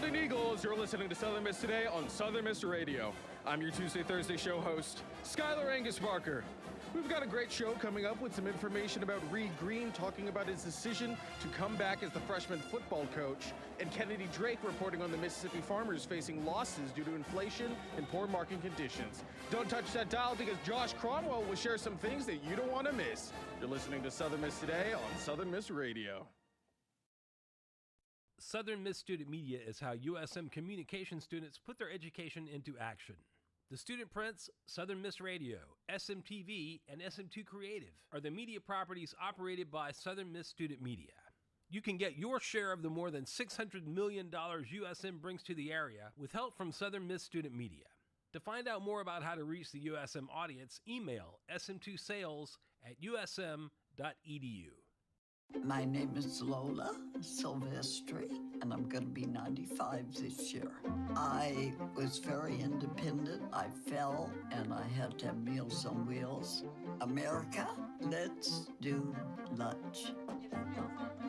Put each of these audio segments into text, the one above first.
Golden Eagles, you're listening to Southern Miss Today on Southern Miss Radio. I'm your Tuesday-Thursday show host, Skylar Angus Barker. We've got a great show coming up with some information about Reed Green talking about his decision to come back as the freshman football coach, and Kennedy Drake reporting on the Mississippi farmers facing losses due to inflation and poor market conditions. Don't touch that dial because Josh Cromwell will share some things that you don't want to miss. You're listening to Southern Miss Today on Southern Miss Radio. Southern Miss Student Media is how USM communication students put their education into action. The student prints, Southern Miss Radio, SMTV, and SM2 Creative are the media properties operated by Southern Miss Student Media. You can get your share of the more than $600 million USM brings to the area with help from Southern Miss Student Media. To find out more about how to reach the USM audience, email sm2sales@usm.edu. My name is Lola Silvestri, and I'm going to be 95 this year. I was very independent. I fell, and I had to have Meals on Wheels. America, let's do lunch.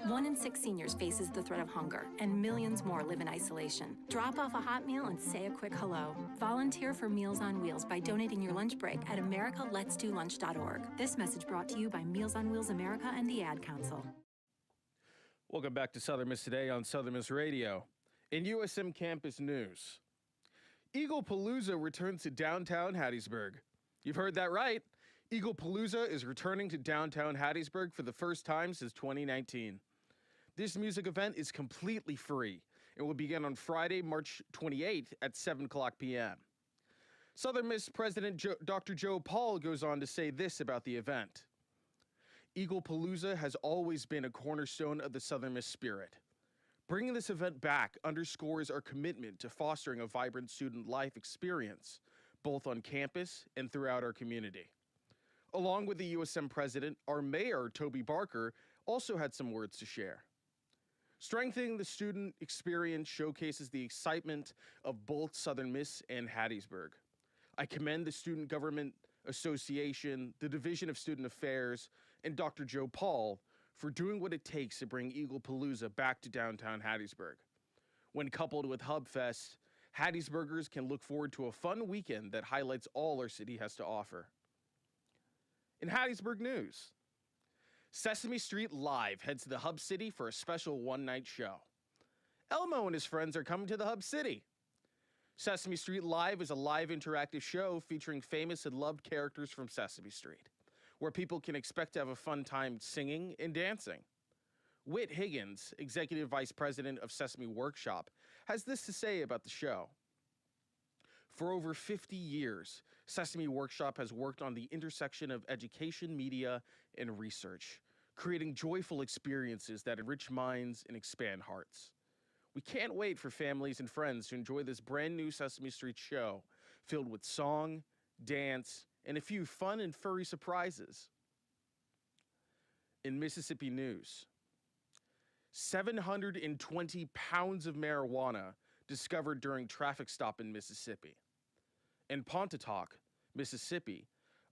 1 in 6 seniors faces the threat of hunger, and millions more live in isolation. Drop off a hot meal and say a quick hello. Volunteer for Meals on Wheels by donating your lunch break at americaletsdolunch.org. This message brought to you by Meals on Wheels America and the Ad Council. Welcome back to Southern Miss Today on Southern Miss Radio. In USM campus news, Eagle Palooza returns to downtown Hattiesburg. You've heard that right. Eagle Palooza is returning to downtown Hattiesburg for the first time since 2019. This music event is completely free and will begin on Friday, March 28th at 7 o'clock p.m. Southern Miss President Dr. Joe Paul goes on to say this about the event. Eagle Palooza has always been a cornerstone of the Southern Miss spirit. Bringing this event back underscores our commitment to fostering a vibrant student life experience, both on campus and throughout our community. Along with the USM president, our mayor, Toby Barker, also had some words to share. Strengthening the student experience showcases the excitement of both Southern Miss and Hattiesburg. I commend the Student Government Association, the Division of Student Affairs, and Dr. Joe Paul for doing what it takes to bring Eagle Palooza back to downtown Hattiesburg. When coupled with HubFest, Hattiesburgers can look forward to a fun weekend that highlights all our city has to offer. In Hattiesburg news, Sesame Street Live heads to the Hub City for a special one-night show. Elmo and his friends are coming to the Hub City. Sesame Street Live is a live interactive show featuring famous and loved characters from Sesame Street, where people can expect to have a fun time singing and dancing. Whit Higgins, Executive Vice President of Sesame Workshop, has this to say about the show. For over 50 years, Sesame Workshop has worked on the intersection of education, media, and research, creating joyful experiences that enrich minds and expand hearts. We can't wait for families and friends to enjoy this brand new Sesame Street show filled with song, dance, and a few fun and furry surprises. In Mississippi news, 720 pounds of marijuana discovered during traffic stop in Mississippi. In Pontotoc, Mississippi,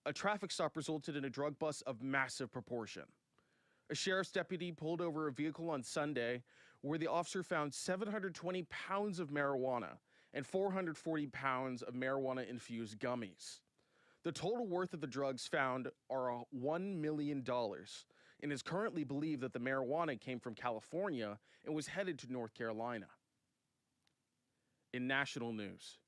a traffic stop resulted in a drug bust of massive proportion. A sheriff's deputy pulled over a vehicle on Sunday where the officer found 720 pounds of marijuana and 440 pounds of marijuana-infused gummies. The total worth of the drugs found are $1 million, and is currently believed that the marijuana came from California and was headed to North Carolina. In national news,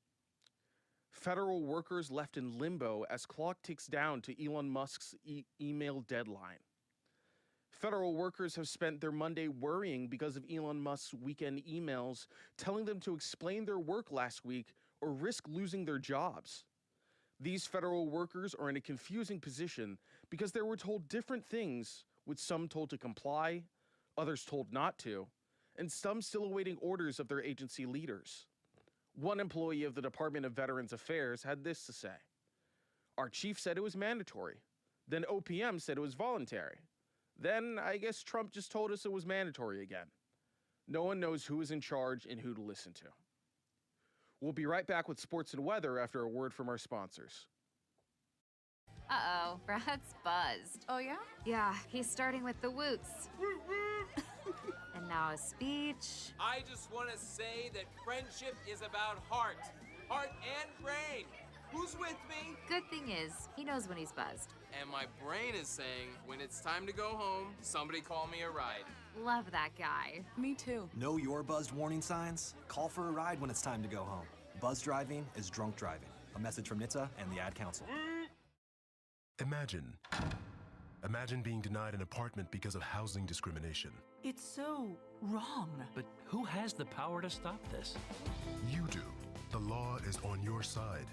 federal workers left in limbo as clock ticks down to Elon Musk's email deadline. Federal workers have spent their Monday worrying because of Elon Musk's weekend emails telling them to explain their work last week or risk losing their jobs. These federal workers are in a confusing position because they were told different things, with some told to comply, others told not to, and some still awaiting orders of their agency leaders. One employee of the Department of Veterans Affairs had this to say. Our chief said it was mandatory. Then OPM said it was voluntary. Then I guess Trump just told us it was mandatory again. No one knows who is in charge and who to listen to. We'll be right back with sports and weather after a word from our sponsors. Uh-oh, Brad's buzzed. Oh, yeah? Yeah, he's starting with the woots. And Now a speech. I just want to say that friendship is about heart and brain. Who's with me? Good thing is, he knows when he's buzzed. And my brain is saying, when it's time to go home, somebody call me a ride. Love that guy. Me too. Know your buzzed warning signs? Call for a ride when it's time to go home. Buzz driving is drunk driving. A message from NHTSA and the Ad Council. Imagine being denied an apartment because of housing discrimination. It's so wrong. But who has the power to stop this? You do. The law is on your side.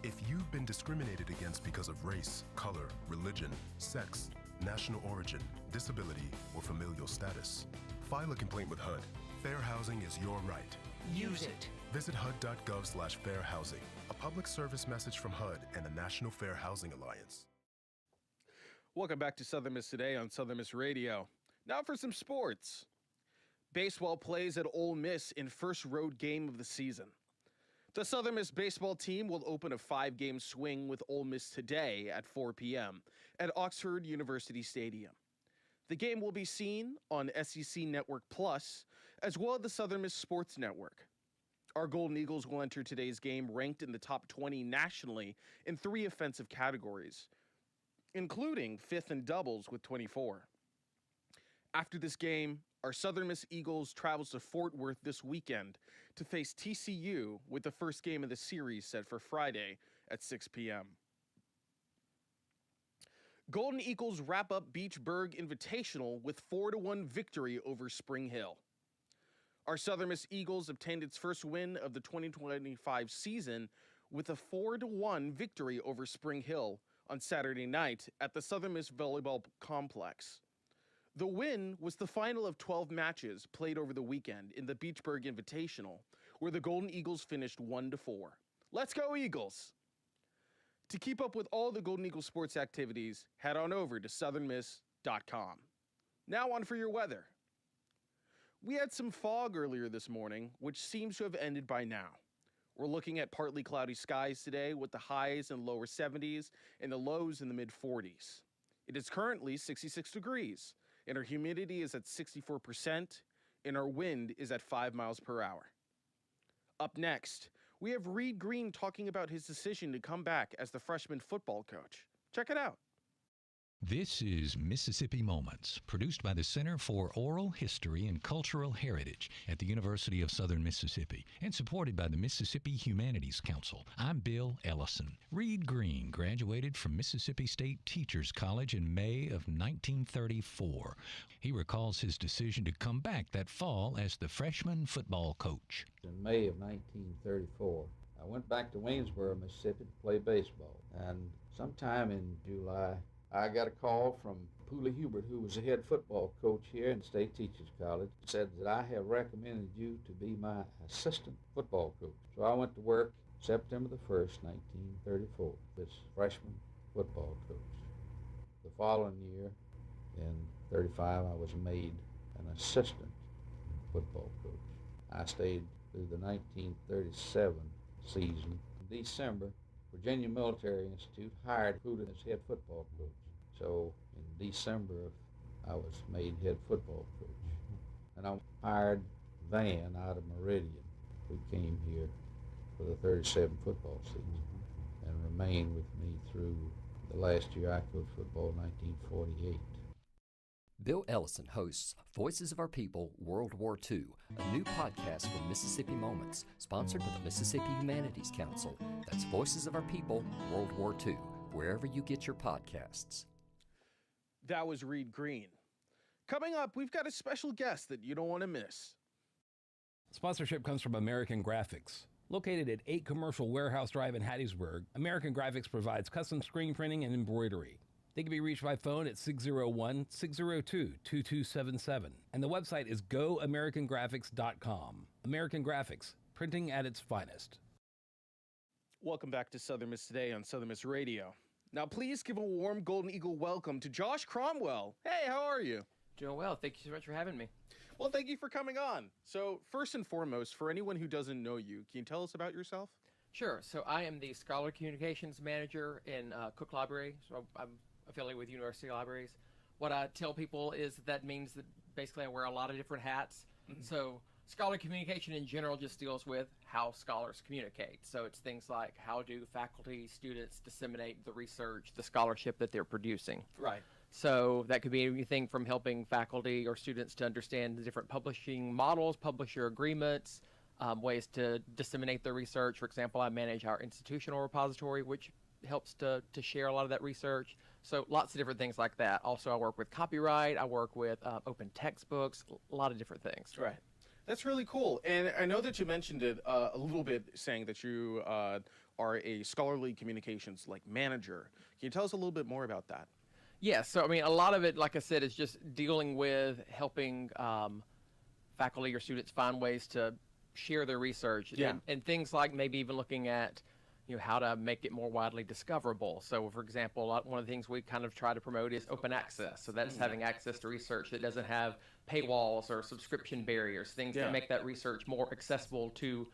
If you've been discriminated against because of race, color, religion, sex, national origin, disability, or familial status, file a complaint with HUD. Fair housing is your right. Use it. Visit HUD.gov/fairhousing, a public service message from HUD and the National Fair Housing Alliance. Welcome back to Southern Miss Today on Southern Miss Radio. Now for some sports. Baseball plays at Ole Miss in first road game of the season. The Southern Miss baseball team will open a 5-game swing with Ole Miss today at 4 p.m. at Oxford University Stadium. The game will be seen on SEC Network Plus, as well as the Southern Miss Sports Network. Our Golden Eagles will enter today's game ranked in the top 20 nationally in 3 offensive categories, including 5th in doubles with 24. After this game, our Southern Miss Eagles travels to Fort Worth this weekend to face TCU with the first game of the series set for Friday at 6 p.m. Golden Eagles wrap up Beachburg Invitational with 4-1 victory over Spring Hill. Our Southern Miss Eagles obtained its first win of the 2025 season with a 4-1 victory over Spring Hill on Saturday night at the Southern Miss Volleyball Complex. The win was the final of 12 matches played over the weekend in the Beachburg Invitational, where the Golden Eagles finished 1-4. Let's go, Eagles! To keep up with all the Golden Eagles sports activities, head on over to southernmiss.com. Now on for your weather. We had some fog earlier this morning, which seems to have ended by now. We're looking at partly cloudy skies today with the highs in the lower 70s and the lows in the mid 40s. It is currently 66 degrees, and our humidity is at 64%, and our wind is at 5 miles per hour. Up next, we have Reed Green talking about his decision to come back as the freshman football coach. Check it out. This is Mississippi Moments, produced by the Center for Oral History and Cultural Heritage at the University of Southern Mississippi and supported by the Mississippi Humanities Council. I'm Bill Ellison. Reed Green graduated from Mississippi State Teachers College in May of 1934. He recalls his decision to come back that fall as the freshman football coach. In May of 1934, I went back to Waynesboro, Mississippi to play baseball, and sometime in July, I got a call from Poola Hubert, who was the head football coach here in State Teachers College, said that I have recommended you to be my assistant football coach. So I went to work September the 1st, 1934, as freshman football coach. The following year, in 35, I was made an assistant football coach. I stayed through the 1937 season. In December, Virginia Military Institute hired Poola as head football coach. So in December, I was made head football coach. And I hired Van out of Meridian, who came here for the 37 football season and remained with me through the last year I coached football, 1948. Bill Ellison hosts Voices of Our People World War II, a new podcast from Mississippi Moments, sponsored by the Mississippi Humanities Council. That's Voices of Our People World War II, wherever you get your podcasts. That was Reed Green. Coming up, we've got a special guest that you don't want to miss. Sponsorship comes from American Graphics. Located at 8 Commercial Warehouse Drive in Hattiesburg, American Graphics provides custom screen printing and embroidery. They can be reached by phone at 601-602-2277. And the website is goamericangraphics.com. American Graphics, printing at its finest. Welcome back to Southern Miss Today on Southern Miss Radio. Now, please give a warm Golden Eagle welcome to Josh Cromwell. Hey, how are you? Doing well. Thank you so much for having me. Well, thank you for coming on. So, first and foremost, for anyone who doesn't know you, can you tell us about yourself? Sure. So, I am the Scholar Communications Manager in Cook Library. So, I'm affiliated with University Libraries. What I tell people is that means that basically I wear a lot of different hats. So scholarly communication in general just deals with how scholars communicate. So it's things like how do faculty, students disseminate the research, the scholarship that they're producing. Right. So that could be anything from helping faculty or students to understand the different publishing models, publisher agreements, ways to disseminate their research. For example, I manage our institutional repository, which helps to share a lot of that research. So lots of different things like that. Also, I work with copyright. I work with open textbooks, a lot of different things. Right. That's really cool. And I know that you mentioned it a little bit, saying that you are a scholarly communications manager. Can you tell us a little bit more about that? Yeah, so I mean, a lot of it, like I said, is just dealing with helping faculty or students find ways to share their research, and things like maybe even looking at how to make it more widely discoverable. So, for example, one of the things we kind of try to promote is open access. So that's having access to research that doesn't have paywalls or subscription barriers, things that make that research more accessible to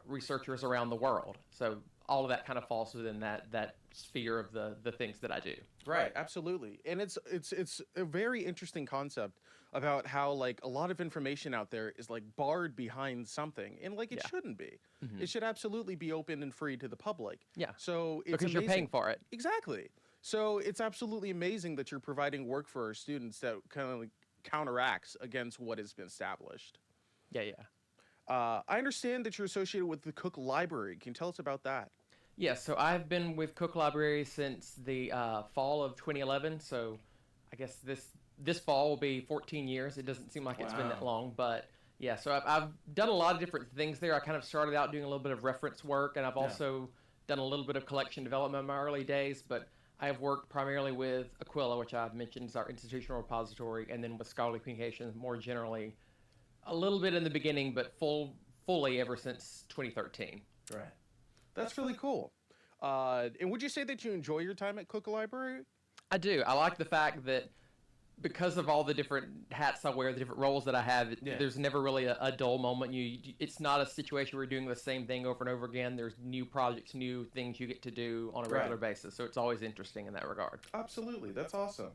researchers around the world. So all of that kind of falls within that sphere of the things that I do. Right, absolutely. And it's a very interesting concept about how a lot of information out there is barred behind something, and it shouldn't be. It should absolutely be open and free to the public. Yeah. So it's because you're paying for it. Exactly. So it's absolutely amazing that you're providing work for our students that kind of counteracts against what has been established. Yeah. I understand that you're associated with the Cook Library. Can you tell us about that? Yeah, so I've been with Cook Library since the fall of 2011. So I guess this fall will be 14 years. It doesn't seem like it's been that long, but yeah. So I've done a lot of different things there. I kind of started out doing a little bit of reference work, and I've also done a little bit of collection development in my early days. But I have worked primarily with Aquila, which I've mentioned is our institutional repository, and then with scholarly communications more generally. A little bit in the beginning, but fully ever since 2013. Right. That's really cool. And would you say that you enjoy your time at Cook Library? I do. I like the fact that because of all the different hats I wear, the different roles that I have, there's never really a dull moment. It's not a situation where you're doing the same thing over and over again. There's new projects, new things you get to do on a regular basis. So it's always interesting in that regard. Absolutely. That's awesome.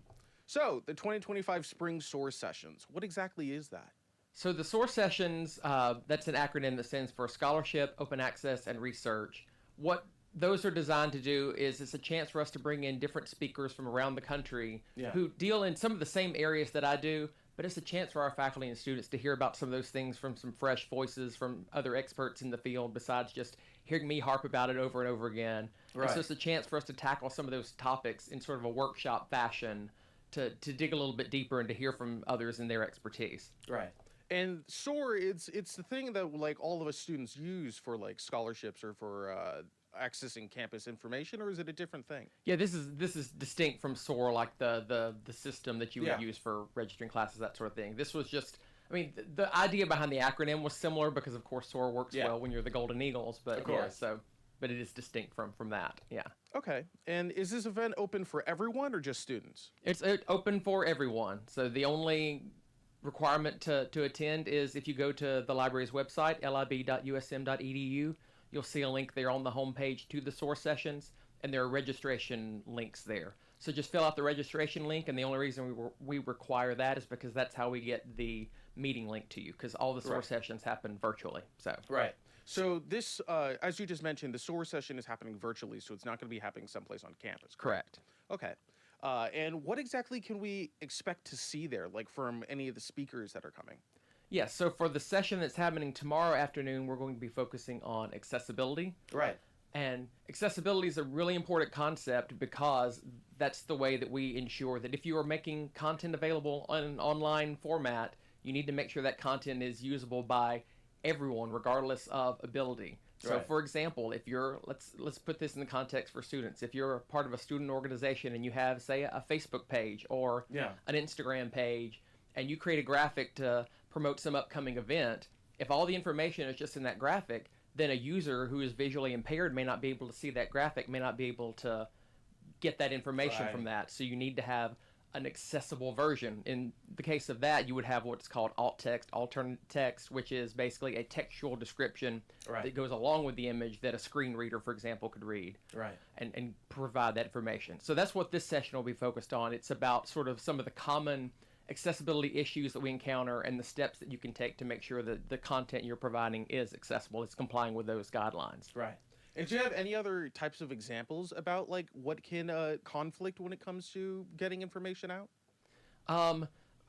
So the 2025 Spring SOAR Sessions, what exactly is that? So the SOAR Sessions, that's an acronym that stands for Scholarship, Open Access, and Research. What those are designed to do is it's a chance for us to bring in different speakers from around the country who deal in some of the same areas that I do, but it's a chance for our faculty and students to hear about some of those things from some fresh voices from other experts in the field besides just hearing me harp about it over and over again. Right. And so it's a chance for us to tackle some of those topics in sort of a workshop fashion to dig a little bit deeper and to hear from others and their expertise. Right. And SOAR, it's the thing that all of us students use for scholarships or for accessing campus information, or is it a different thing? Yeah, this is distinct from SOAR, like the system that you would use for registering classes, that sort of thing. This was just, I mean, the idea behind the acronym was similar because of course SOAR works well when you're the Golden Eagles, but but it is distinct from that. Yeah. Okay. And is this event open for everyone or just students? It's open for everyone. So the only requirement to attend is if you go to the library's website, lib.usm.edu, you'll see a link there on the homepage to the SOAR sessions, and there are registration links there. So just fill out the registration link, and the only reason we require that is because that's how we get the meeting link to you, because all the SOAR sessions happen virtually. So this, as you just mentioned, the SOAR session is happening virtually, so it's not going to be happening someplace on campus. Correct. Okay. And what exactly can we expect to see there, from any of the speakers that are coming? Yes, so for the session that's happening tomorrow afternoon, we're going to be focusing on accessibility. Right. And accessibility is a really important concept because that's the way that we ensure that if you are making content available on an online format, you need to make sure that content is usable by everyone, regardless of ability. So, for example, if you're, let's put this in the context for students. If you're a part of a student organization and you have, say, a Facebook page or an Instagram page, and you create a graphic to promote some upcoming event, if all the information is just in that graphic, then a user who is visually impaired may not be able to see that graphic, may not be able to get that information from that. So you need to have an accessible version. In the case of that, you would have what's called alt text, alternate text, which is basically a textual description that goes along with the image that a screen reader, for example, could read and provide that information. So that's what this session will be focused on. It's about sort of some of the common accessibility issues that we encounter and the steps that you can take to make sure that the content you're providing is accessible. It's complying with those guidelines. Right. And do you have any other types of examples about like what can conflict when it comes to getting information out?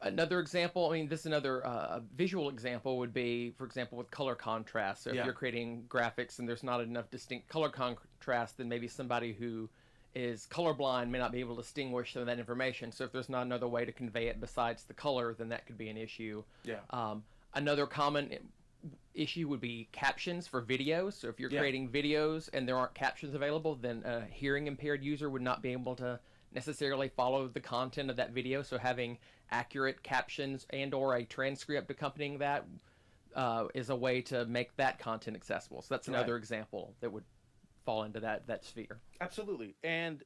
Another example, I mean, this is another visual example would be, for example, with color contrast. So if you're creating graphics and there's not enough distinct color contrast, then maybe somebody who is colorblind may not be able to distinguish some of that information. So if there's not another way to convey it besides the color, then that could be an issue. Yeah. Another common issue would be captions for videos. So if you're creating videos and there aren't captions available, then a hearing impaired user would not be able to necessarily follow the content of that video. So having accurate captions and or a transcript accompanying that is a way to make that content accessible. So that's another example that would fall into that sphere. Absolutely. And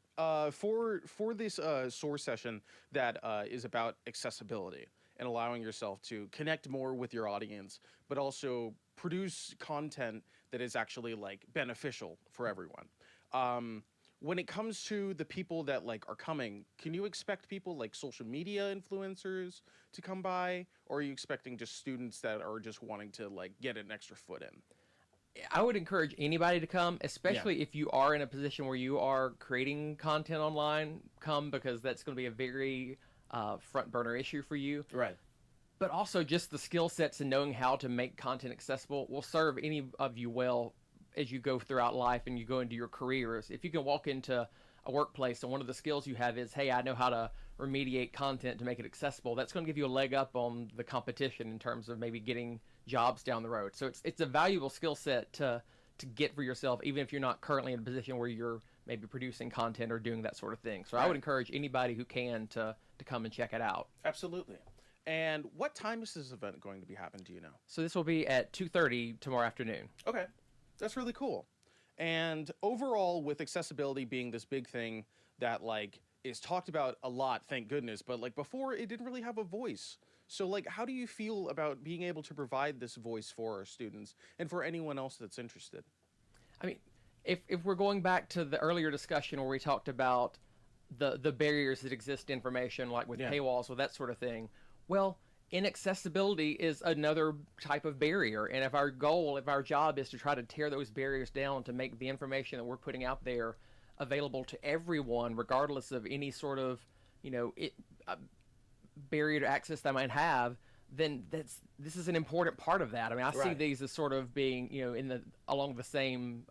for this SOAR session that is about accessibility and allowing yourself to connect more with your audience, but also produce content that is actually like beneficial for everyone. When it comes to the people that like are coming, can you expect people like social media influencers to come by, or are you expecting just students that are just wanting to like get an extra foot in? I would encourage anybody to come, especially if you are in a position where you are creating content online. Come, because that's going to be a very front burner issue for you. Right. But also just the skill sets and knowing how to make content accessible will serve any of you well as you go throughout life and you go into your careers. If you can walk into a workplace and one of the skills you have is, hey, I know how to remediate content to make it accessible, that's going to give you a leg up on the competition in terms of maybe getting jobs down the road. So it's a valuable skill set to get for yourself, even if you're not currently in a position where you're maybe producing content or doing that sort of thing. So I would encourage anybody who can to come and check it out. Absolutely. And what time is this event going to be happening, do you know? So this will be at 2:30 tomorrow afternoon. Okay. That's really cool. And overall, with accessibility being this big thing that like is talked about a lot, thank goodness, but like before it didn't really have a voice. So like, how do you feel about being able to provide this voice for our students and for anyone else that's interested? I mean, if we're going back to the earlier discussion where we talked about the barriers that exist to information, like with paywalls or that sort of thing, well, inaccessibility is another type of barrier. And if our job is to try to tear those barriers down to make the information that we're putting out there available to everyone, regardless of any sort of, barrier to access they might have, then this is an important part of that. I mean, I see these as sort of being, along the same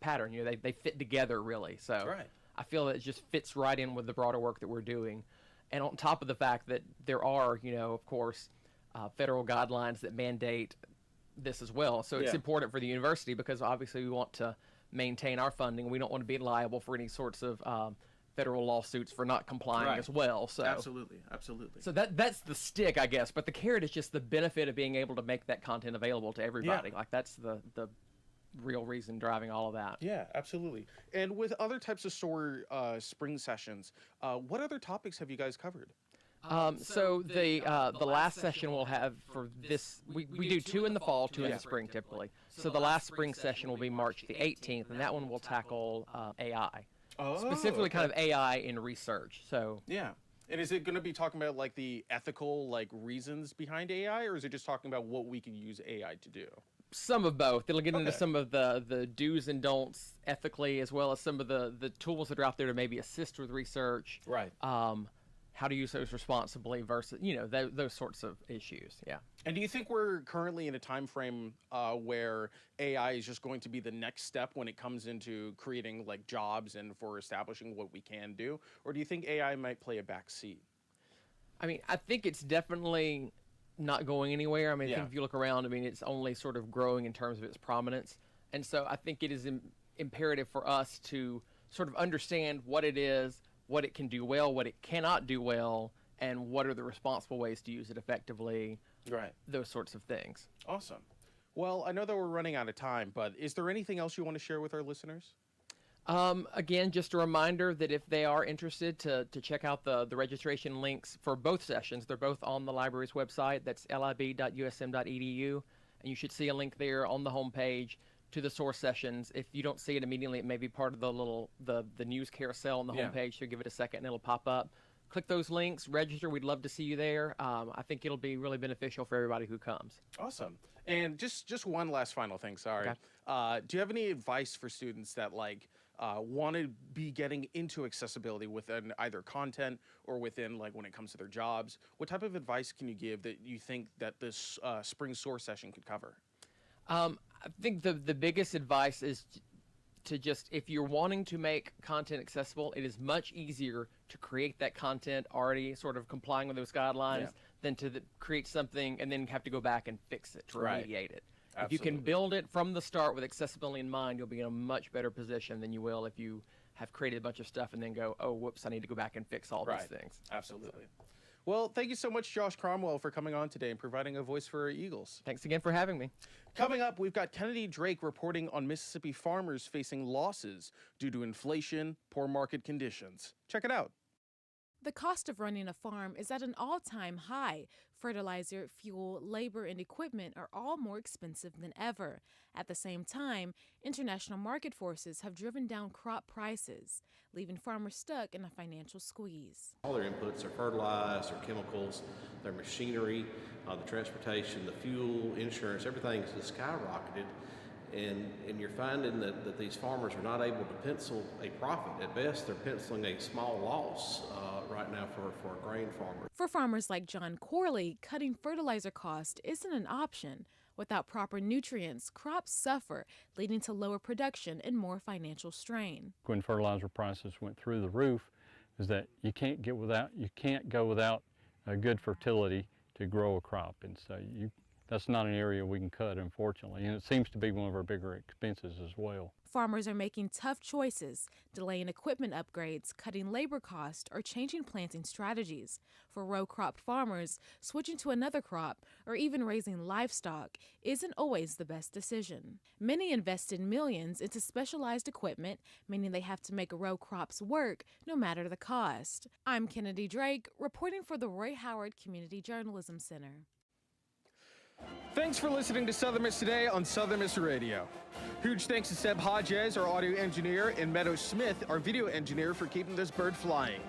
pattern. They fit together really. So I feel that it just fits right in with the broader work that we're doing. And on top of the fact that there are, of course, federal guidelines that mandate this as well. So it's important for the university because obviously we want to maintain our funding. We don't want to be liable for any sorts of federal lawsuits for not complying as well. So absolutely. So that's the stick, I guess. But the carrot is just the benefit of being able to make that content available to everybody. Like that's the real reason driving all of that. Yeah, absolutely. And with other types of SOAR spring sessions, what other topics have you guys covered? So the last session we'll have for this, we do 2 in the fall, 2 in the spring typically. So the last spring session will be March the 18th, and that one will tackle AI. Specifically kind of AI in research. So yeah. And is it going to be talking about like the ethical like reasons behind AI, or is it just talking about what we can use AI to do? Some of both. It'll get into some of the do's and don'ts ethically, as well as some of the tools that are out there to maybe assist with research. Right. How to use those responsibly versus, those sorts of issues. Yeah. And do you think we're currently in a time frame where AI is just going to be the next step when it comes into creating like jobs and for establishing what we can do? Or do you think AI might play a back seat? I mean, I think it's definitely not going anywhere. I mean, I think if you look around, I mean, it's only sort of growing in terms of its prominence. And so I think it is imperative for us to sort of understand what it is, what it can do well, what it cannot do well, and what are the responsible ways to use it effectively. Right. Those sorts of things. Awesome. Well, I know that we're running out of time, but is there anything else you want to share with our listeners? Again, just a reminder that if they are interested to check out the registration links for both sessions, they're both on the library's website. That's lib.usm.edu, and you should see a link there on the homepage to the SOAR sessions. If you don't see it immediately, it may be part of the news carousel on the homepage, so give it a second and it'll pop up. click those links, register. We'd love to see you there. I think it'll be really beneficial for everybody who comes. Awesome. And just one last final thing, sorry. Okay. Do you have any advice for students that want to be getting into accessibility within either content or within when it comes to their jobs? What type of advice can you give that you think that this spring SOAR session could cover? I think the biggest advice is to just, if you're wanting to make content accessible, it is much easier to create that content already sort of complying with those guidelines than to create something and then have to go back and fix it, to remediate it. If you can build it from the start with accessibility in mind, you'll be in a much better position than you will if you have created a bunch of stuff and then go, oh, whoops, I need to go back and fix all these things. Absolutely. Well, thank you so much, Josh Cromwell, for coming on today and providing a voice for our Eagles. Thanks again for having me. Coming up, we've got Kennedy Drake reporting on Mississippi farmers facing losses due to inflation, poor market conditions. Check it out. The cost of running a farm is at an all-time high. Fertilizer, fuel, labor, and equipment are all more expensive than ever. At the same time, international market forces have driven down crop prices, leaving farmers stuck in a financial squeeze. All their inputs are fertilized, their chemicals, their machinery, the transportation, the fuel, insurance, everything has skyrocketed. And you're finding that these farmers are not able to pencil a profit. At best, they're penciling a small loss right now for a grain farmer. For farmers like John Corley, cutting fertilizer cost isn't an option. Without proper nutrients, crops suffer, leading to lower production and more financial strain. When fertilizer prices went through the roof, is that you can't go without a good fertility to grow a crop, and so that's not an area we can cut, unfortunately, and it seems to be one of our bigger expenses as well. Farmers are making tough choices, delaying equipment upgrades, cutting labor costs, or changing planting strategies. For row-cropped farmers, switching to another crop or even raising livestock isn't always the best decision. Many invested millions into specialized equipment, meaning they have to make row crops work no matter the cost. I'm Kennedy Drake, reporting for the Roy Howard Community Journalism Center. Thanks for listening to Southern Miss Today on Southern Miss Radio. Huge thanks to Seb Hodges, our audio engineer, and Meadow Smith, our video engineer, for keeping this bird flying.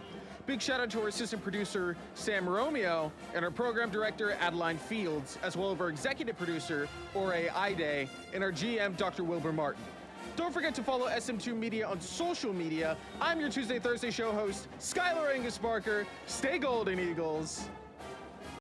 Big shout out to our assistant producer, Sam Romeo, and our program director, Adeline Fields, as well as our executive producer, Ore Ide, and our GM, Dr. Wilbur Martin. Don't forget to follow SM2 Media on social media. I'm your Tuesday, Thursday show host, Skylar Angus Barker. Stay golden, Eagles.